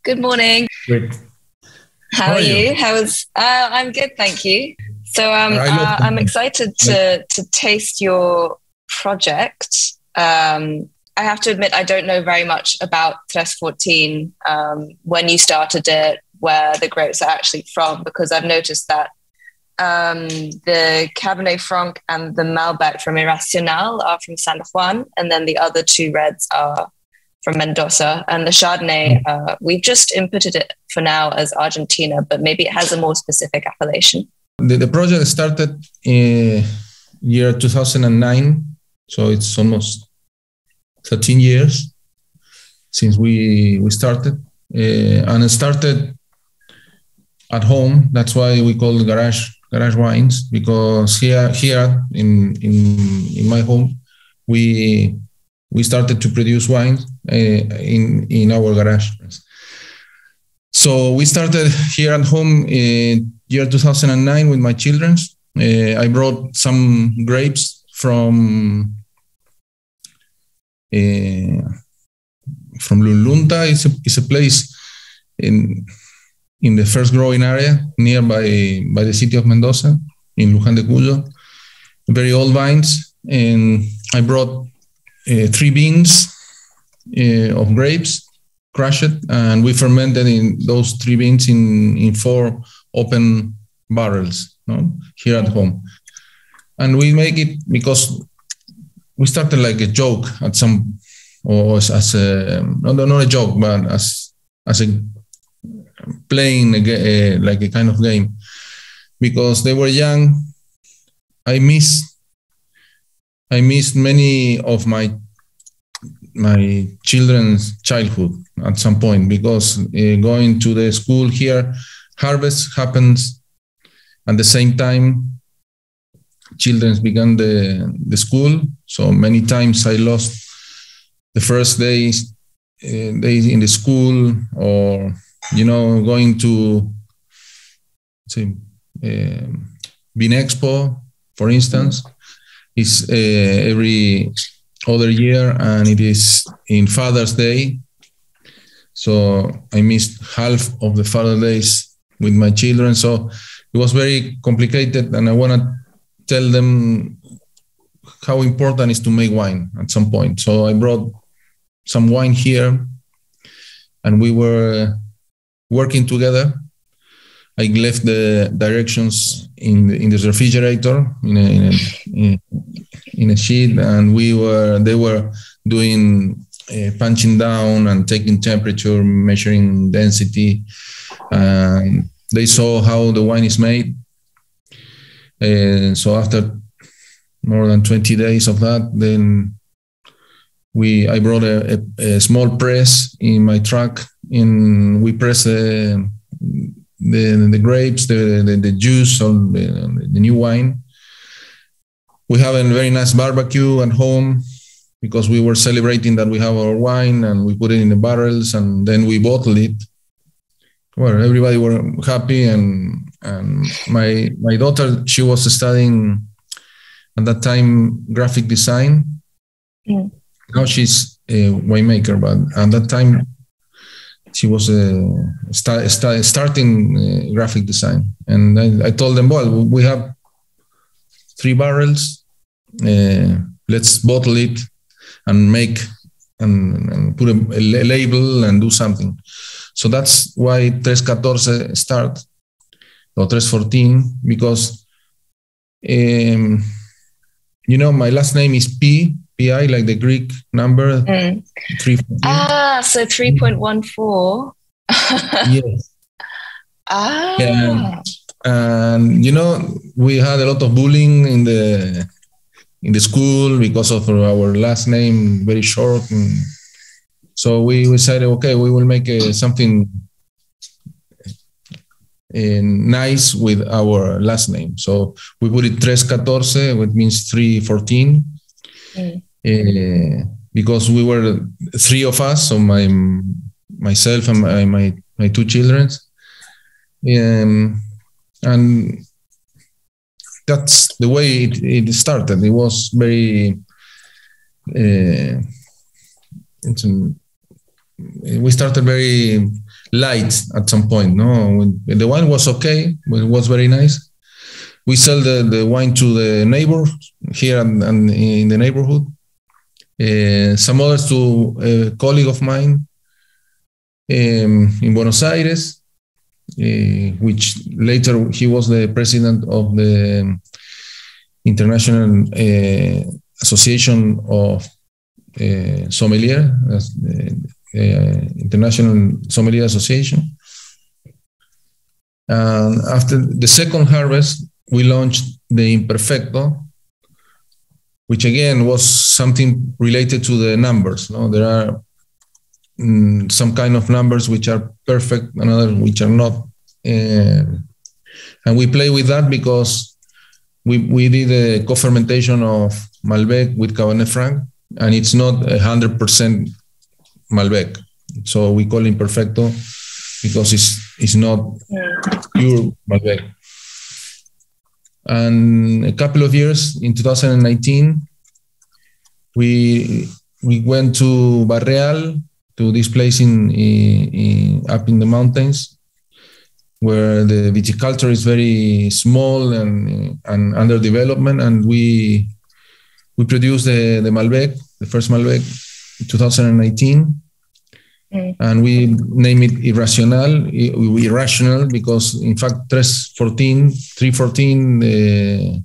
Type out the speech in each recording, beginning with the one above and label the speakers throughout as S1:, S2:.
S1: Good morning.
S2: Great.
S1: How are you? I'm good, thank you. So I'm excited to taste your project. I have to admit, I don't know very much about 314, when you started it, where the grapes are actually from, because I've noticed that the Cabernet Franc and the Malbec from Irrational are from San Juan, and then the other two reds are from Mendoza. And the Chardonnay, we've just inputted it for now as Argentina, but maybe it has a more specific appellation.
S2: The project started in year 2009, so it's almost 13 years since we started, and it started at home. That's why we call it garage wines, because here in my home we started to produce wines in our garage. So we started here at home in year 2009 with my children. I brought some grapes from Lulunta. It's a place in the first growing area nearby by the city of Mendoza, in Luján de Cuyo. Very old vines, and I brought 3 beans of grapes, crushed, and we fermented in those 3 beans in 4 open barrels, here at home. And we make it because we started like a joke at some, or as a, not a joke, but as a playing like a kind of game, because they were young. I missed many of my children's childhood at some point, because going to the school here, harvest happens at the same time children began the school. So many times I lost the first days in the school, or going to Vinexpo, for instance, is every other year, and it is in Father's Day. So I missed half of the Father's Days with my children. So it was very complicated, and I want to tell them how important it is to make wine at some point. So I brought some wine here, and we were working together. I left the directions in the refrigerator in a sheet, and they were doing punching down and taking temperature, measuring density, and they saw how the wine is made. And so after more than 20 days of that, then I brought a small press in my truck, and we press the grapes, the juice on the new wine. We have a very nice barbecue at home, because we were celebrating that we have our wine, and we put it in the barrels, and then we bottle it. Well, everybody were happy, and my daughter, she was studying at that time graphic design. Mm. Now she's a winemaker, but at that time she was starting graphic design. And I told them, well, we have 3 barrels. Let's bottle it and make and put a label and do something. So that's why 314 start, or 314, because my last name is Pi, like the Greek number. 314.
S1: So 3.14.
S2: Yes. And we had a lot of bullying in the school because of our last name, very short. And so we decided, okay, we will make something nice with our last name. So we put it 314, which means 314. Because we were 3 of us, so myself and my 2 children. And that's the way it started. It was very we started very light at some point. No, when the wine was okay, it was very nice. We sell the wine to the neighbors here and in the neighborhood. Some others to a colleague of mine in Buenos Aires, which later he was the president of the International Association of Sommelier, International Sommelier Association. And after the second harvest, we launched the Imperfecto, which again was something related to the numbers. No? There are some kind of numbers which are perfect and others which are not. And we play with that because we did a co-fermentation of Malbec with Cabernet Franc, and it's not 100% Malbec. So we call it Imperfecto because it's not pure Malbec. And a couple of years, in 2019, we went to Varietal, to this place in up in the mountains, where the viticulture is very small and under development, and we produced the Malbec, the first Malbec, in 2019. And we name it Irrational because, in fact, 314,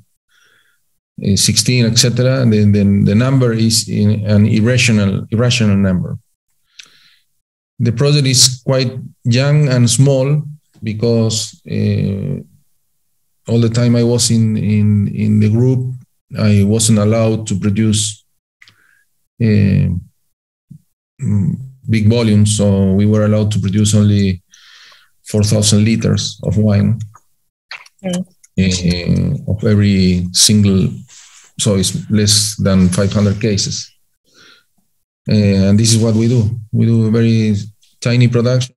S2: 16, etc. The number is an irrational number. The project is quite young and small because all the time I was in the group, I wasn't allowed to produce big volumes, so we were allowed to produce only 4,000 liters of wine of every single, so it's less than 500 cases. And this is what we do. We do a very tiny production.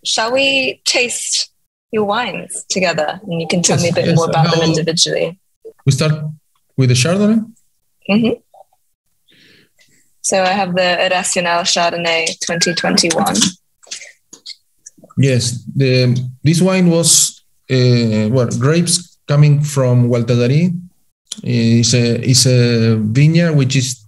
S1: Shall we taste your wines together? And you can tell me a bit more about them individually.
S2: We start with the Chardonnay?
S1: Mm-hmm. So I have the Irrational Chardonnay 2021.
S2: Yes, this wine was grapes coming from Gualtadari. It's a vineyard which is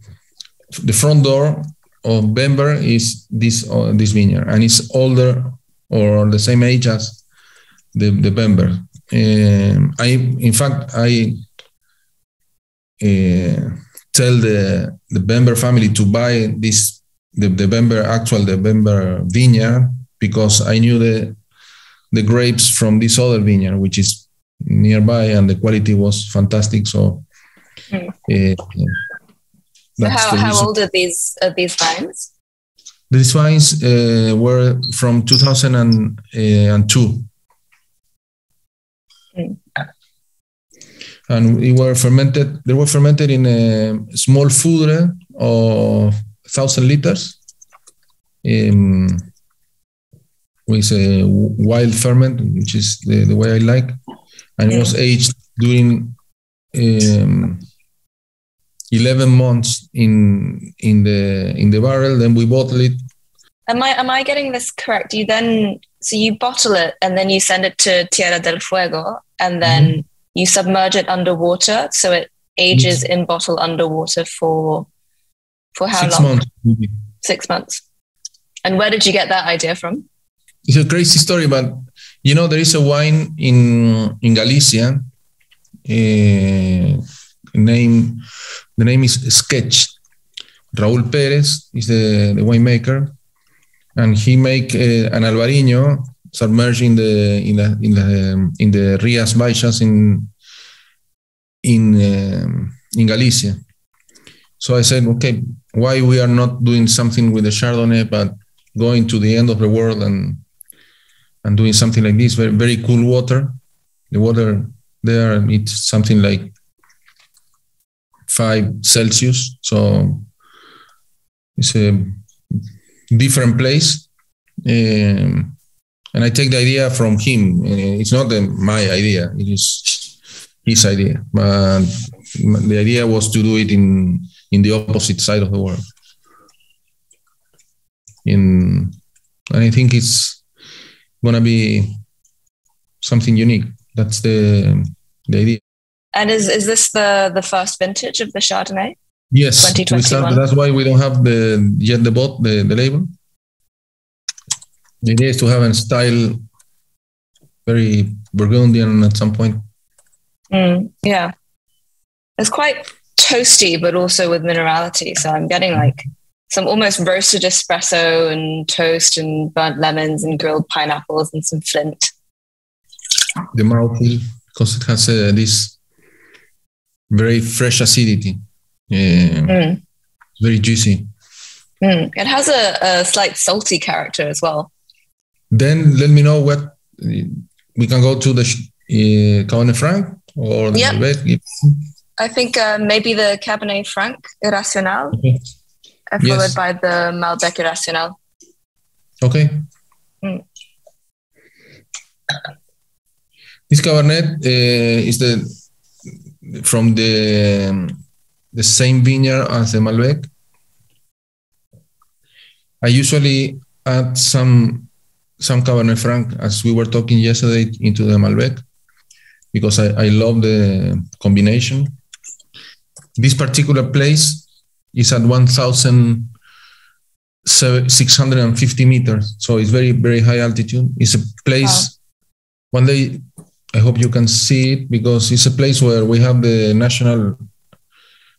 S2: the front door of Bember is this vineyard, and it's older or the same age as the Bember. I tell the Bember family to buy the Bember vineyard because I knew the grapes from this other vineyard, which is nearby, and the quality was fantastic. So,
S1: how old are these vines?
S2: These vines were from 2002. And they were fermented in a small foudre of 1,000 liters with a wild ferment, which is the way I like. And it was aged during 11 months in the barrel. Then we bottle it.
S1: Am I getting this correct? You bottle it and then you send it to Tierra del Fuego, and then you submerge it underwater, so it ages in bottle underwater for how
S2: 6
S1: long?
S2: months.
S1: 6 months. And where did you get that idea from?
S2: It's a crazy story, but there is a wine in Galicia. The name is Sketch. Raúl Pérez is the winemaker, and he make an Albarino submerged in the Rías Baixas in Galicia. So I said, okay, why we are not doing something with the Chardonnay, but going to the end of the world and doing something like this? Very, very cool water. The water there, it's something like 5 Celsius. So it's a different place. And I take the idea from him. It's not my idea. It is his idea. But the idea was to do it in the opposite side of the world. And I think it's gonna be something unique. That's the idea.
S1: And is this the first vintage of the Chardonnay?
S2: Yes,
S1: 2021.
S2: That's why we don't have the label. The idea is to have a style very Burgundian at some point.
S1: Yeah, it's quite toasty, but also with minerality. So I'm getting like some almost roasted espresso and toast and burnt lemons and grilled pineapples and some flint.
S2: The mouthfeel, because it has this very fresh acidity. Very juicy.
S1: It has a slight salty character as well.
S2: Then let me know what we can go to the Cabernet Franc or the Malbec.
S1: I think maybe the Cabernet Franc Irrational, followed by the Malbec Irrational.
S2: Okay. This Cabernet is from the same vineyard as the Malbec. I usually add some Cabernet Franc, as we were talking yesterday, into the Malbec, because I love the combination. This particular place is at 1,650 meters, so it's very, very high altitude. It's a place, one day, I hope you can see it, because it's a place where we have the National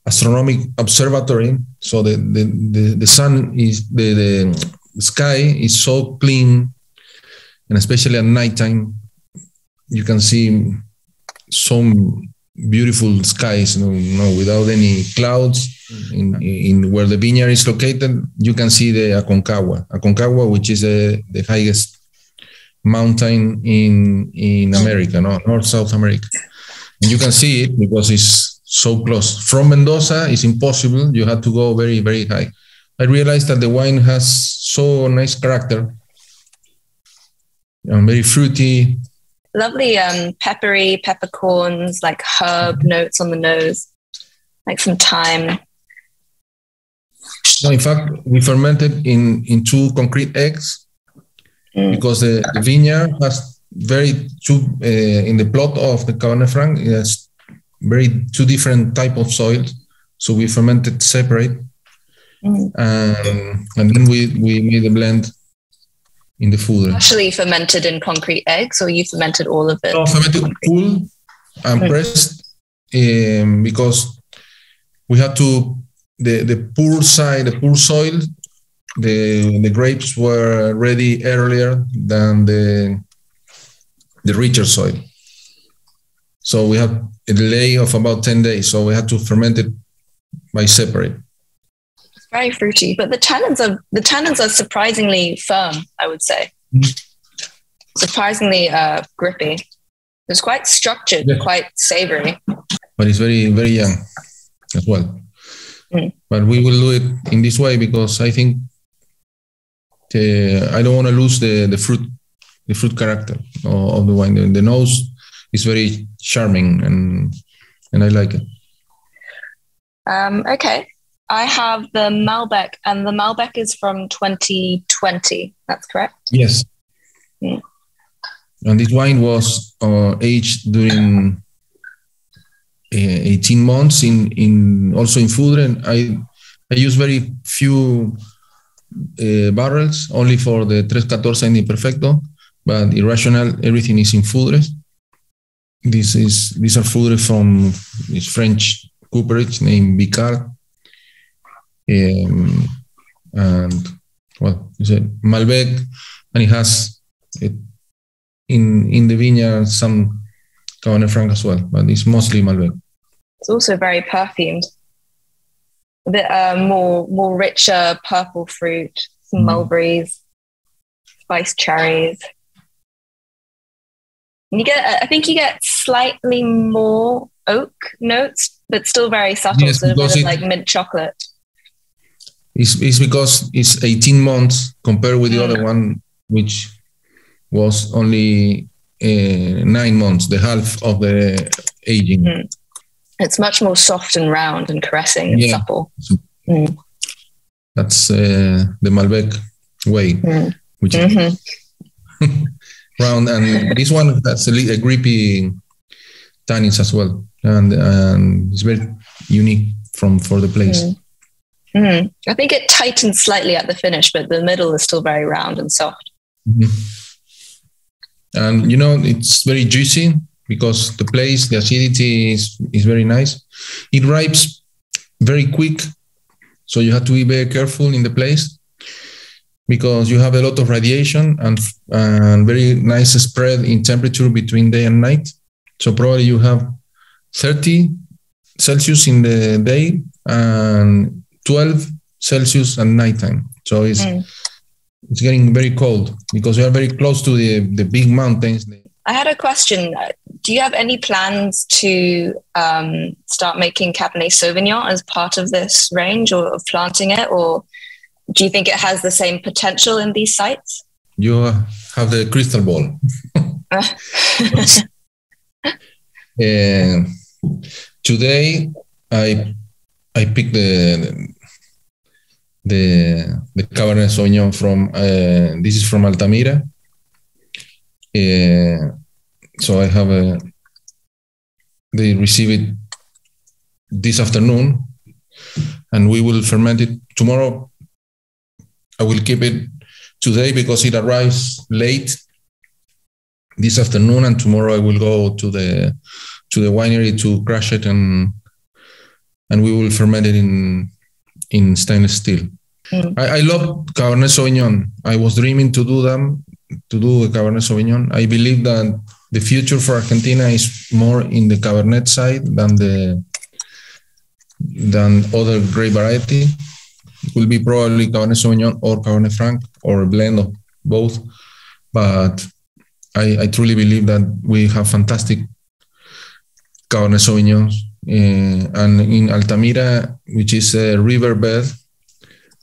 S2: Astronomic Observatory. So the sun is, the sky is so clean, and especially at nighttime, you can see some beautiful skies, without any clouds. In where the vineyard is located, you can see the Aconcagua, which is the highest mountain in America, North South America. And you can see it because it's so close. From Mendoza, it's impossible. You have to go very, very high. I realized that the wine has so nice character, very fruity.
S1: Lovely peppery peppercorns, like herb notes on the nose, like some thyme.
S2: No, in fact, we fermented in 2 concrete eggs because the vineyard has in the plot of the Cabernet Franc, it has 2 different type of soils. So we fermented separate. And then we made a blend in the food.
S1: Actually fermented in concrete eggs, or you fermented all of it?
S2: No, fermented full and pressed, because we had to, the poor soil, the grapes were ready earlier than the richer soil. So we had a delay of about 10 days. So we had to ferment it by separate.
S1: It's very fruity, but the tannins are surprisingly firm, I would say. Surprisingly grippy. It's quite structured, quite savory.
S2: But it's very, very young as well. But we will do it in this way because I think I don't want to lose the fruit character of the wine. The nose is very charming, and I like it.
S1: Okay. I have the Malbec, and the Malbec is from 2020. That's correct?
S2: Yes. And this wine was aged during 18 months also in food, and I use very few barrels, only for the 314 and Imperfecto, but Irrational, everything is in foudres. These are foudres from this French cooperage named Vicard. And you said Malbec, and it has in the vineyard some Cabernet Franc as well, but it's mostly Malbec.
S1: It's also very perfumed. A bit more richer purple fruit, some mulberries, spiced cherries. And I think you get slightly more oak notes, but still very subtle,
S2: yes,
S1: sort of a bit of like mint chocolate.
S2: It's because it's 18 months compared with the other one, which was only 9 months, the half of the aging.
S1: It's much more soft and round and caressing and supple.
S2: That's the Malbec way, which round, and this one has a grippy tannins as well, and it's very unique for the place.
S1: I think it tightens slightly at the finish, but the middle is still very round and soft.
S2: And it's very juicy because the acidity is very nice. It ripes very quick, so you have to be very careful in the place because you have a lot of radiation and very nice spread in temperature between day and night. So probably you have 30 Celsius in the day and 12 Celsius at nighttime. So it's getting very cold because we are very close to the big mountains.
S1: I had a question. Do you have any plans to start making Cabernet Sauvignon as part of this range or of planting it? Or do you think it has the same potential in these sites?
S2: You have the crystal ball. Today, I picked the Cabernet Sauvignon from this is from Altamira. So I have they receive it this afternoon, and we will ferment it tomorrow. I will keep it today because it arrives late this afternoon, and tomorrow I will go to the winery to crush it, and we will ferment it in stainless steel. I love Cabernet Sauvignon. I was dreaming to do a Cabernet Sauvignon. I believe that the future for Argentina is more in the Cabernet side than other grape variety. It will be probably Cabernet Sauvignon or Cabernet Franc or a blend of both. But I truly believe that we have fantastic Cabernet Sauvignons. And in Altamira, which is a riverbed,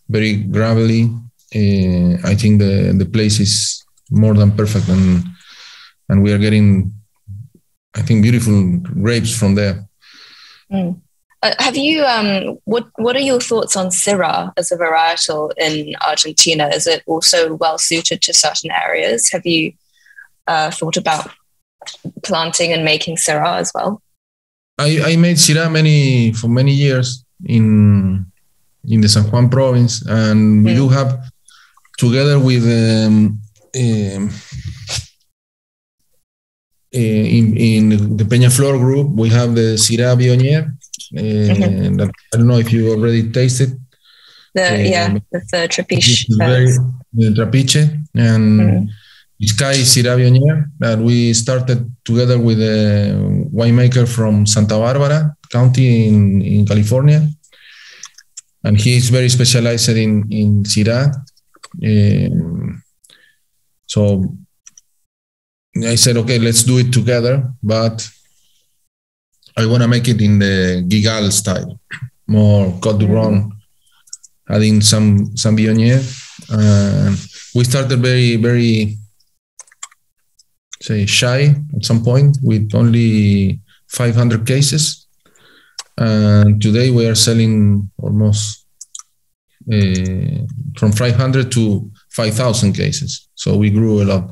S2: very gravelly, I think the place is more than perfect, and we are getting, I think, beautiful grapes from there.
S1: Have you? What are your thoughts on Syrah as a varietal in Argentina? Is it also well suited to certain areas? Have you thought about planting and making Syrah as well?
S2: I made Syrah for many years in the San Juan province, and we do have, together with in the Peñaflor group, we have the Syrah Viognier. That, I don't know if you already tasted.
S1: The Trapiche.
S2: The Trapiche, and Sky Syrah Viognier that we started together with a winemaker from Santa Barbara County in California. And he is very specialized in Syrah. So I said, okay, let's do it together, but I want to make it in the Gigal style, more Côte du Rhône, adding some Viognier. We started very, very, shy at some point with only 500 cases. And today we are selling almost from 500 to 5,000 cases. So we grew a lot.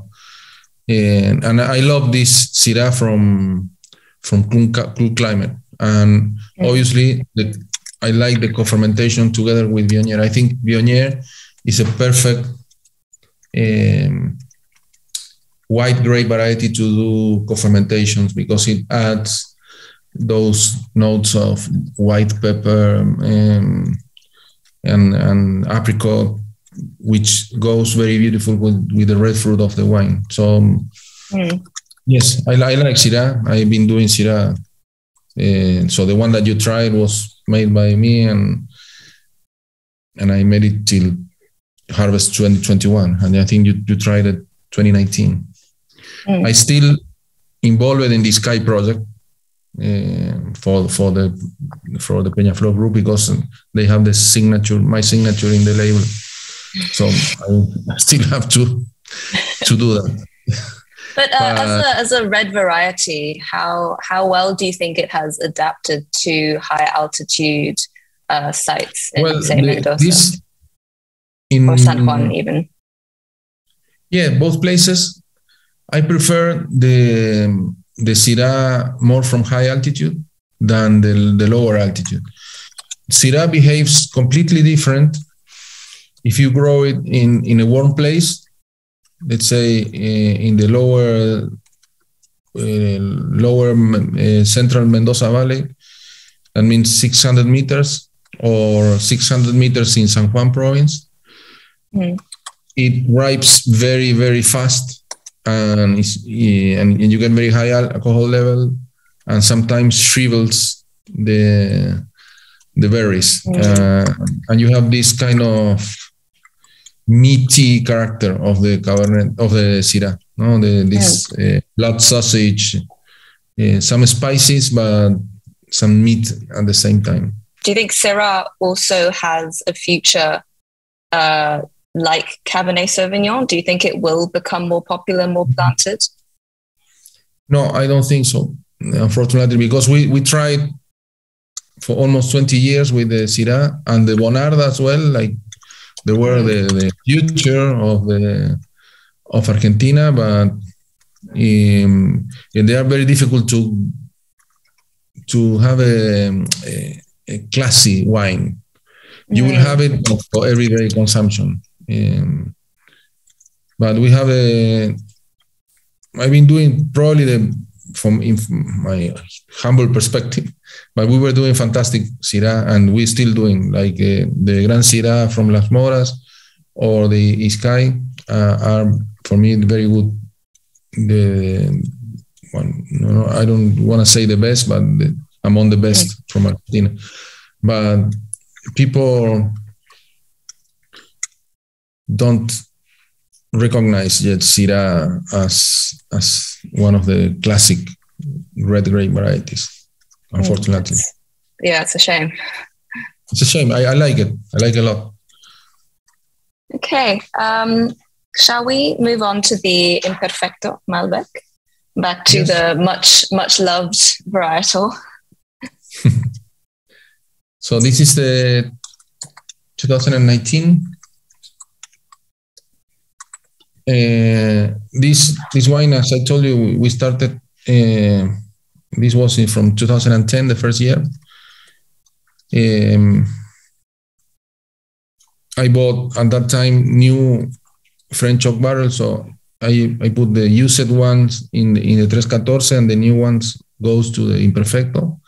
S2: And I love this Syrah from cool climate. And obviously I like the co-fermentation together with Viognier. I think Viognier is a perfect white grape variety to do co-fermentations because it adds those notes of white pepper and apricot, which goes very beautiful with the red fruit of the wine. So yes, I like Syrah. I've been doing Syrah. So the one that you tried was made by me, and I made it till harvest 2021, and I think you tried it 2019. I still involved in the Sky project for the Peñaflor group because they have my signature in the label. So I still have to do that.
S1: But as a red variety, how well do you think it has adapted to high altitude sites in, say, Mendoza or San Juan even?
S2: Yeah, both places I prefer the Syrah more from high altitude than the lower altitude. Syrah behaves completely different if you grow it in a warm place, let's say in the lower central Mendoza Valley. That means 600 meters or 600 meters in San Juan province. It ripes very, very fast, and you get very high alcohol level, and sometimes shrivels the berries, and you have this kind of meaty character of the Cabernet, of the Syrah. No, this blood sausage, some spices, but some meat at the same time.
S1: Do you think Syrah also has a future like Cabernet Sauvignon? Do you think it will become more popular, more planted?
S2: No, I don't think so, unfortunately, because we tried for almost 20 years with the Syrah and the Bonard as well. Like, they were the future of Argentina, but they are very difficult to have a classy wine. You will have it for everyday consumption. But we have I've been doing probably from my humble perspective, but we were doing fantastic Syrah, and we're still doing, like the Gran Syrah from Las Moras or the Iscay are, for me, very good. The one, I don't want to say the best, but among the best from Argentina. But people don't recognize yet Syrah as one of the classic red grape varieties, unfortunately.
S1: It's a shame.
S2: It's a shame. I like it. I like it a lot.
S1: Okay. Shall we move on to the Imperfecto Malbec? Back to the much loved varietal.
S2: So this is the 2019. This wine, as I told you, we started. This was from 2010, the first year. I bought at that time new French oak barrels, so I put the used ones in the 314, and the new ones goes to the Imperfecto.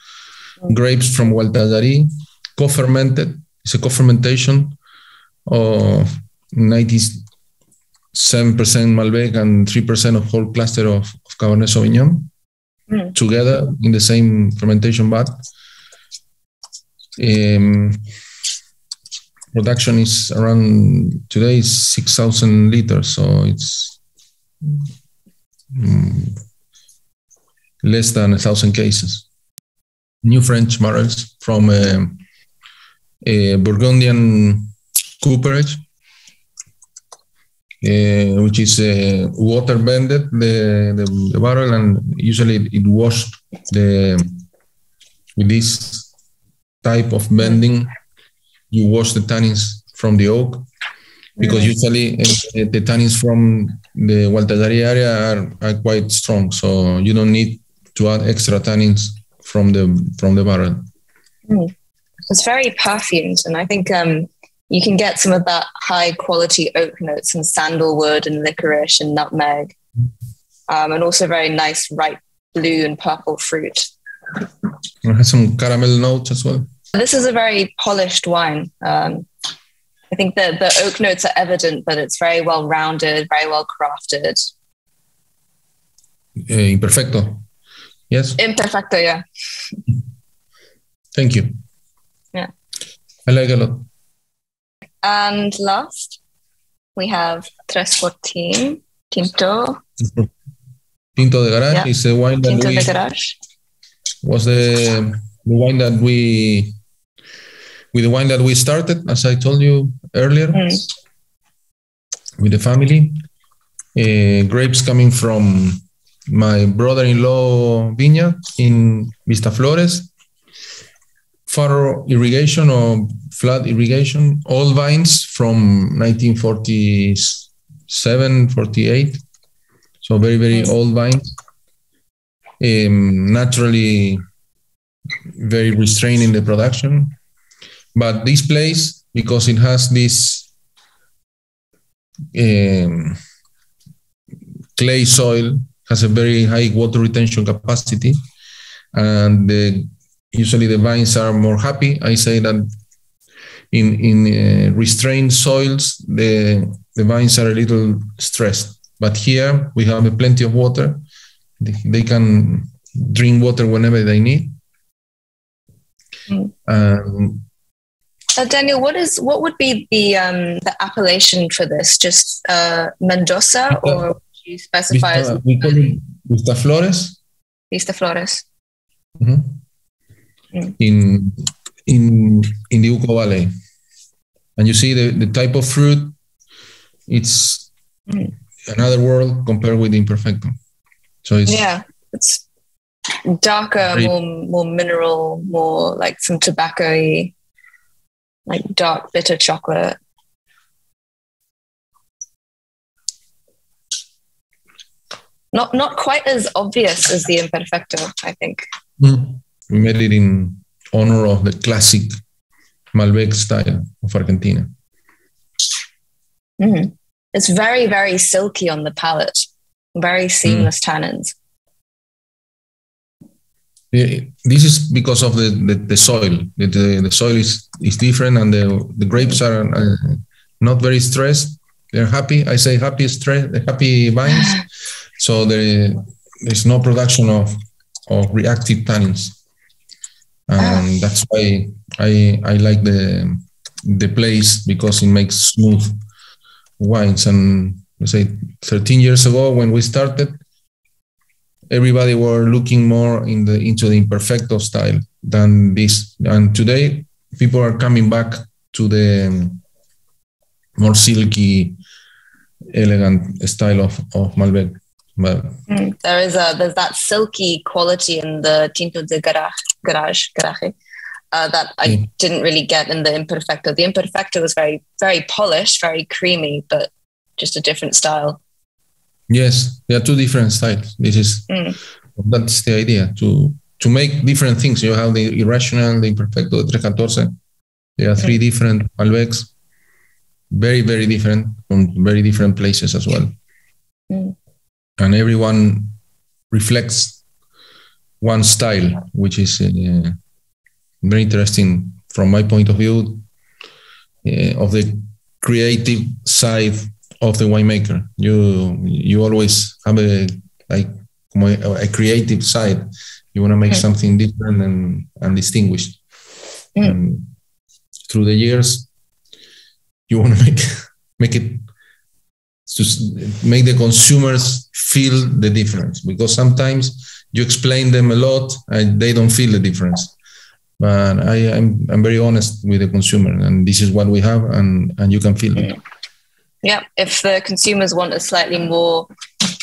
S2: Grapes from Gualtallarí, co-fermented. It's a co-fermentation of 97% Malbec and 3% of whole cluster of Cabernet Sauvignon together in the same fermentation vat. Production is around, today is 6,000 liters, so it's less than 1,000 cases. New French barrels from a Burgundian cooperage, which is water bended the barrel, and usually it washed with this type of bending. You wash the tannins from the oak, because usually the tannins from the Gualtallarí area are quite strong, so you don't need to add extra tannins from the barrel.
S1: It's very perfumed, and I think you can get some of that high quality oak notes and sandalwood and licorice and nutmeg, and also very nice ripe blue and purple fruit.
S2: It has some caramel notes as well.
S1: This is a very polished wine. I think that the oak notes are evident, but it's very well rounded, very well crafted.
S2: Imperfecto. Yes.
S1: Imperfecto, yeah.
S2: Thank you.
S1: Yeah.
S2: I like it a lot.
S1: And last, we have 314 Tinto.
S2: Tinto de Garage is a wine that
S1: Tinto de Garage
S2: was the wine that we started, as I told you earlier, with the family. Grapes coming from my brother-in-law vineyard in Vista Flores. Furrow irrigation or flood irrigation, all vines from 1947, 48. So very, very old vines, naturally very restrained in the production. But this place, because it has this clay soil, has a very high water retention capacity, and usually the vines are more happy. I say that in restrained soils, the vines are a little stressed. But here we have plenty of water. They can drink water whenever they need.
S1: Daniel, what would be the appellation for this? Just Mendoza, or would you specify as
S2: we call it Vista Flores?
S1: Vista Flores.
S2: In the Uco Valley. And you see the type of fruit, it's another world compared with the Imperfecto. So
S1: it's darker, more mineral, more like some tobacco-y, like dark bitter chocolate. Not quite as obvious as the Imperfecto, I think.
S2: We made it in honor of the classic Malbec style of Argentina.
S1: It's very, very silky on the palate. Very seamless tannins.
S2: This is because of the soil. The soil is different, and the grapes are not very stressed. They're happy. I say happy vines. So there's no production of reactive tannins. And that's why I like the place, because it makes smooth wines. And let's say 13 years ago when we started, everybody were looking more into the Imperfecto style than this. And today people are coming back to the more silky, elegant style of Malbec.
S1: There's that silky quality in the Tinto de Garage that I didn't really get in the Imperfecto. The Imperfecto was very, very polished, very creamy, but just a different style.
S2: Yes, there are two different styles. That's the idea, to make different things. You have the Irrational, the Imperfecto, the 314. There are three different Malbecs, very, very different, from very different places as well. And everyone reflects one style, which is very interesting from my point of view, of the creative side of the winemaker. You always have a creative side. You want to make something different and distinguished. And through the years, you want to make it to make the consumers feel the difference, because sometimes you explain them a lot and they don't feel the difference. But I'm very honest with the consumer, and this is what we have, and you can feel it.
S1: Yeah, if the consumers want a slightly more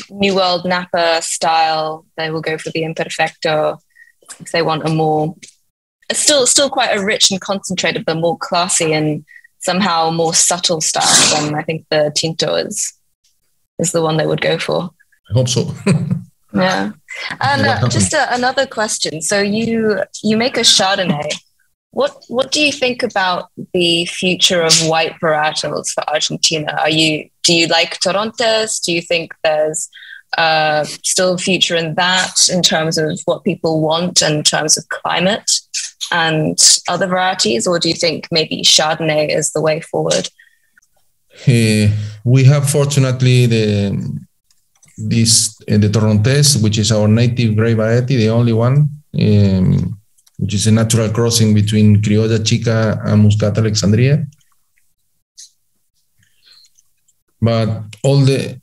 S1: New World Napa style, they will go for the Imperfecto. If they want still quite a rich and concentrated, but more classy and somehow more subtle style, then I think the Tinto is the one they would go for.
S2: I hope so.
S1: Yeah. And just another question. So you make a Chardonnay. What do you think about the future of white varietals for Argentina? Do you like Torrontés? Do you think there's still a future in that, in terms of what people want, in terms of climate and other varieties? Or do you think maybe Chardonnay is the way forward?
S2: We have, fortunately, the Torrontés, which is our native grape variety, the only one, which is a natural crossing between Criolla Chica and Muscat Alexandria. But all the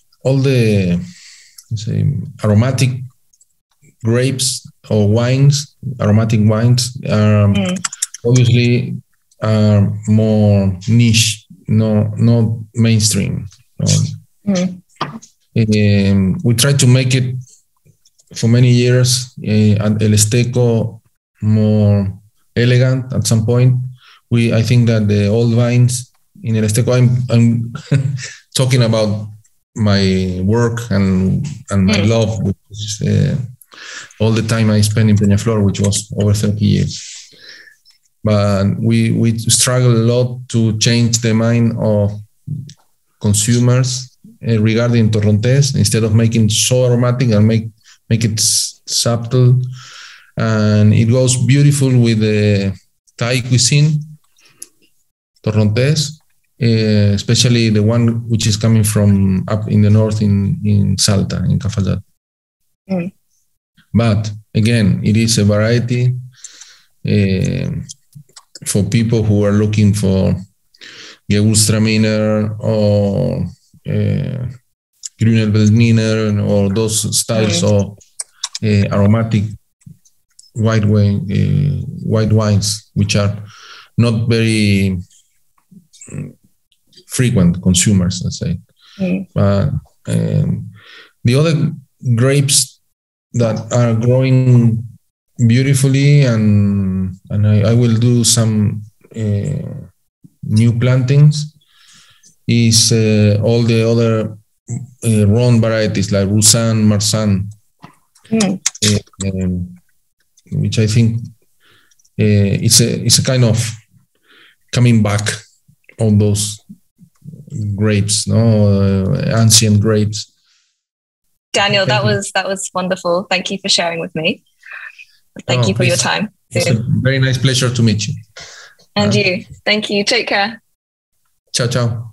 S2: aromatic grapes or wines, aromatic wines, obviously are more niche, not mainstream. We tried to make it for many years, at El Esteco, more elegant at some point. I think that the old vines in El Esteco, I'm talking about my work and my love, which is all the time I spent in Peñaflor, which was over 30 years. But we struggle a lot to change the mind of consumers regarding Torrontés. Instead of making so aromatic and make it subtle, and it goes beautiful with the Thai cuisine, Torrontés, especially the one which is coming from up in the north in Salta, in Cafayate. But again, it is a variety for people who are looking for Gewürztraminer or Grüner Veltliner or those styles of aromatic white wines, which are not very frequent consumers, let's say. But the other grapes that are growing beautifully, and I will do some new plantings, is all the other Rhone varieties like Roussanne, Marsanne, which I think it's a kind of coming back on those grapes, ancient grapes.
S1: Daniel, that was wonderful. Thank you for sharing with me. Thank you for your time.
S2: It's a very nice pleasure to meet you.
S1: And you. Thank you. Take care.
S2: Ciao, ciao.